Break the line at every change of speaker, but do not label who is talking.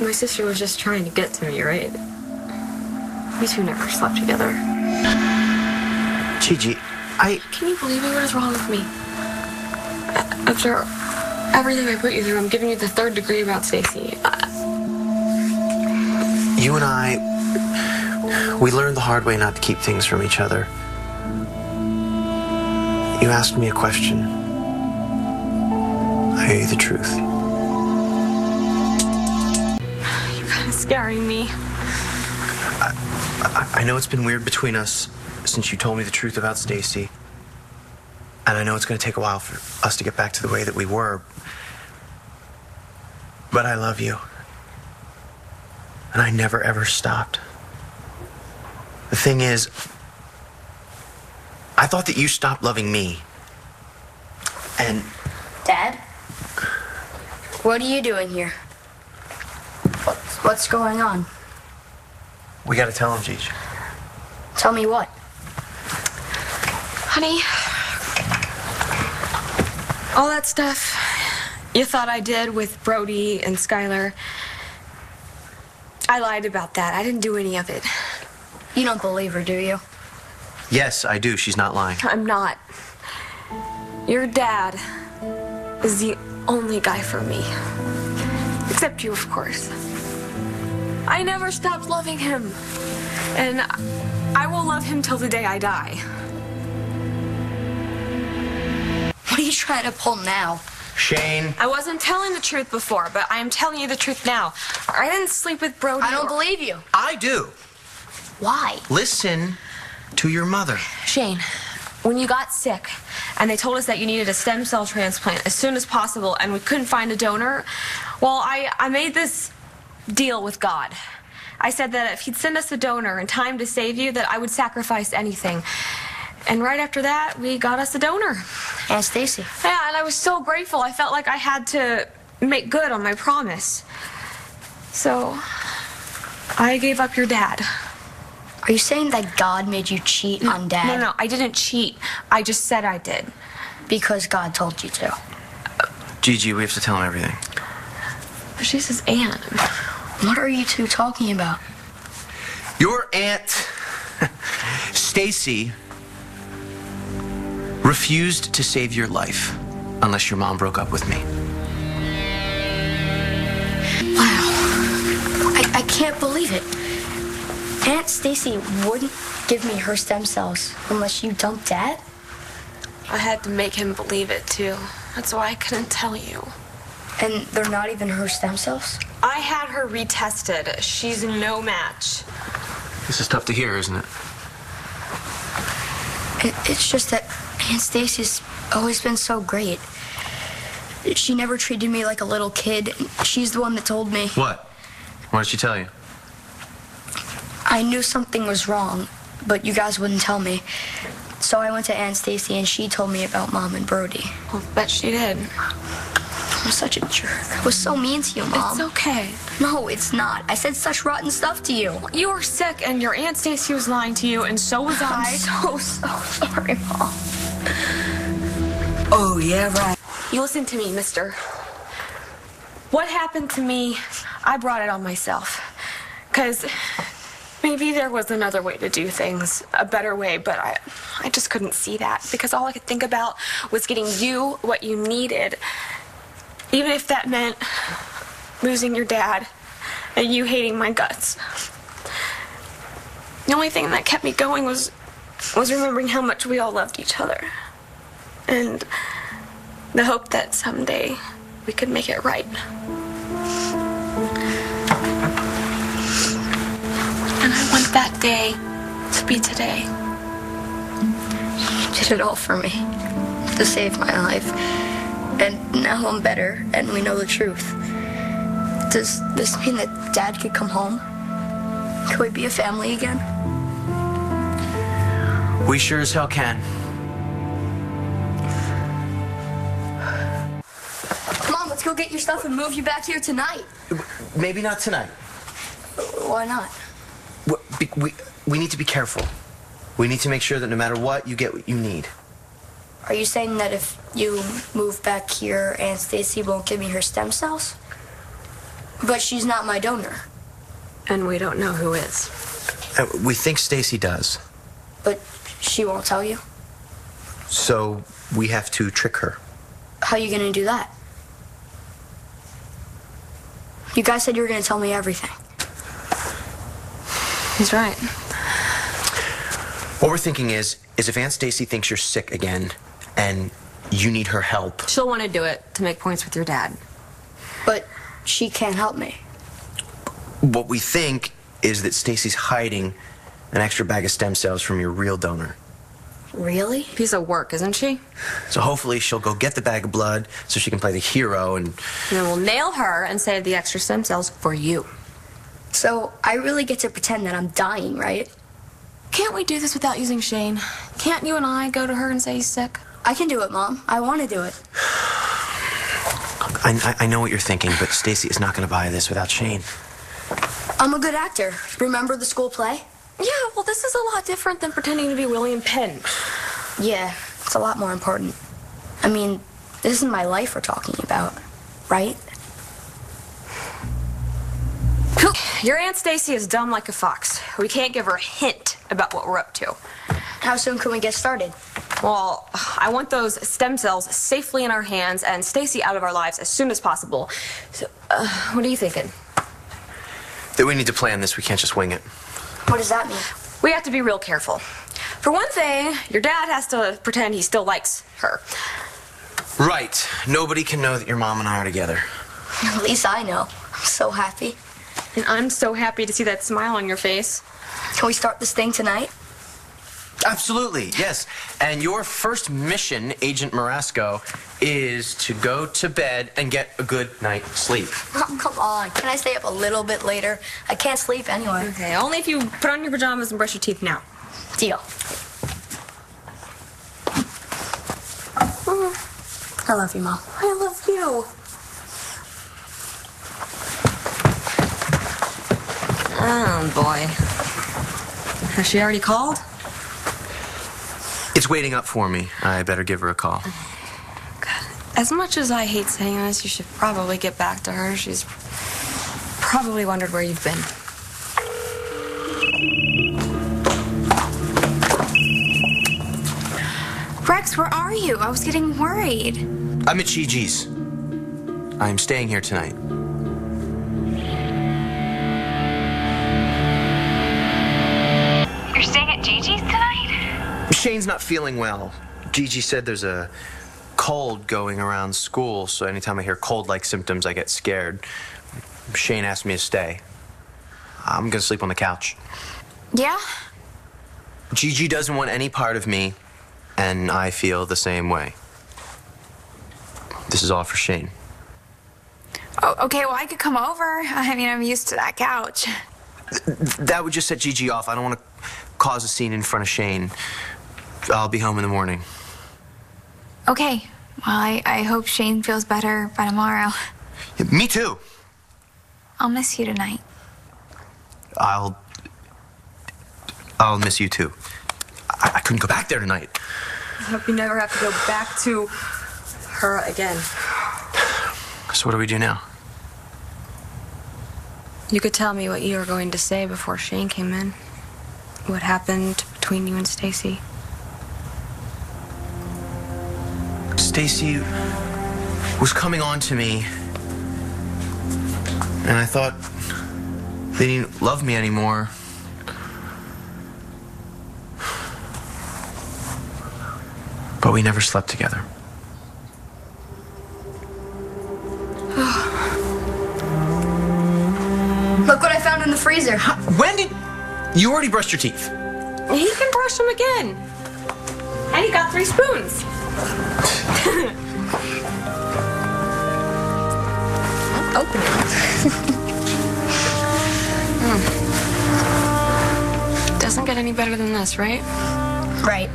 My sister was just trying to get to me, right? We two never slept together.
Gigi,
Can you believe me? What is wrong with me? After everything I put you through, I'm giving you the 3rd degree about Stacy.
You and I, we learned the hard way not to keep things from each other. You asked me a question. I gave you the truth.
You're kind of scaring me.
I know it's been weird between us since you told me the truth about Stacy. And I know it's going to take a while for us to get back to the way that we were. But I love you. And I never, ever stopped. The thing is, I thought that you stopped loving me. And...
Dad? What are you doing here? What's going on?
We got to tell him, Gigi.
Tell me what?
Honey, all that stuff you thought I did with Brody and Skylar, I lied about that. I didn't do any of it.
You don't believe her, do you?
Yes, I do. She's not lying.
I'm not. Your dad is the only guy for me. Except you, of course. I never stopped loving him. And I will love him till the day I die.
What are you trying to pull now?
Shane.
I wasn't telling the truth before, but I am telling you the truth now. I didn't sleep with Brody.
I don't believe you.
I do.
Why?
Listen to your mother.
Shane, when you got sick and they told us that you needed a stem cell transplant as soon as possible and we couldn't find a donor, well, I made this deal with God. I said that if he'd send us a donor in time to save you, that I would sacrifice anything. And right after that, we got us a donor.
Aunt Stacy.
Yeah, and I was so grateful. I felt like I had to make good on my promise. So, I gave up your dad.
Are you saying that God made you cheat on Dad?
No, I didn't cheat. I just said I did.
Because God told you to.
Gigi, we have to tell him everything.
She's his aunt.
What are you two talking about?
Your aunt, Stacy, refused to save your life unless your mom broke up with me.
Wow. I can't believe it. Aunt Stacy wouldn't give me her stem cells unless you dumped Dad?
I had to make him believe it, too. That's why I couldn't tell you.
And they're not even her stem cells?
I had her retested. She's no match.
This is tough to hear, isn't it?
It's just that Aunt Stacy's always been so great. She never treated me like a little kid. She's the one that told me.
What? What did she tell you?
I knew something was wrong, but you guys wouldn't tell me. So I went to Aunt Stacy and she told me about Mom and Brody.
Well, bet she did.
I'm such a jerk. I was so mean to you, Mom.
It's okay.
No, it's not. I said such rotten stuff to you.
You were sick and your Aunt Stacy was lying to you and so was I.
I'm so sorry, Mom.
Oh, yeah, right.
You listen to me, mister. What happened to me, I brought it on myself. 'Cause maybe there was another way to do things, a better way, but I just couldn't see that because all I could think about was getting you what you needed, even if that meant losing your dad and you hating my guts. The only thing that kept me going was remembering how much we all loved each other and the hope that someday we could make it right. And I want that day to be today.
You did it all for me, to save my life. And now I'm better, and we know the truth. Does this mean that Dad could come home? Could we be a family again?
We sure as hell can.
Mom, let's go get your stuff and move you back here tonight.
Maybe not tonight.
Why not?
We need to be careful. We need to make sure that no matter what, you get what you need.
Are you saying that if you move back here, Aunt Stacy won't give me her stem cells? But she's not my donor.
And we don't know who is.
We think Stacy does.
But she won't tell you?
So we have to trick her.
How are you gonna do that? You guys said you were gonna tell me everything.
He's right.
What we're thinking is if Aunt Stacy thinks you're sick again and you need her help.
She'll want to do it to make points with your dad.
But she can't help me.
What we think is that Stacy's hiding an extra bag of stem cells from your real donor.
Really?
Piece of work, isn't she?
So hopefully she'll go get the bag of blood so she can play the hero and
then we'll nail her and save the extra stem cells for you.
So I really get to pretend that I'm dying, right?
Can't we do this without using Shane? Can't you and I go to her and say he's sick?
I can do it, Mom. I want to do it.
I know what you're thinking, but Stacy is not going to buy this without Shane.
I'm a good actor. Remember the school play?
Yeah, well, this is a lot different than pretending to be William Penn.
Yeah, it's a lot more important. I mean, this is my life we're talking about, right?
Your Aunt Stacy is dumb like a fox. We can't give her a hint about what we're up to.
How soon can we get started?
Well, I want those stem cells safely in our hands and Stacy out of our lives as soon as possible. So, what are you thinking?
That we need to plan this. We can't just wing it.
What does that mean?
We have to be real careful. For one thing, your dad has to pretend he still likes her.
Right. Nobody can know that your mom and I are together.
At least I know. I'm so happy.
And I'm so happy to see that smile on your face.
Can we start this thing tonight?
Absolutely, yes. And your first mission, Agent Marasco, is to go to bed and get a good night's sleep.
Oh, come on. Can I stay up a little bit later? I can't sleep anyway.
Okay, only if you put on your pajamas and brush your teeth now.
Deal. I love you, Mom.
I love you. Oh, boy. Has she already called?
It's waiting up for me. I better give her a call.
God, as much as I hate saying this, you should probably get back to her. She's probably wondered where you've been.
Rex, where are you? I was getting worried.
I'm at Gigi's. I'm staying here tonight.
You're staying at Gigi's tonight?
Shane's not feeling well. Gigi said there's a cold going around school, so anytime I hear cold-like symptoms, I get scared. Shane asked me to stay. I'm gonna sleep on the couch.
Yeah?
Gigi doesn't want any part of me, and I feel the same way. This is all for Shane.
Oh, okay, well, I could come over. I mean, I'm used to that couch.
That would just set Gigi off. I don't want to cause a scene in front of Shane. I'll be home in the morning.
Okay. Well, I hope Shane feels better by tomorrow.
Me too.
I'll miss you tonight.
I'll miss you too. I couldn't go back there tonight.
I hope you never have to go back to her again.
So what do we do now?
You could tell me what you were going to say before Shane came in. What happened between you and Stacy.
Stacy was coming on to me, and I thought they didn't love me anymore. But we never slept together.
Look what I found in the freezer.
When did... You already brushed your teeth.
He can brush them again. And he got 3 spoons. Open it. Doesn't get any better than this, right?
Right.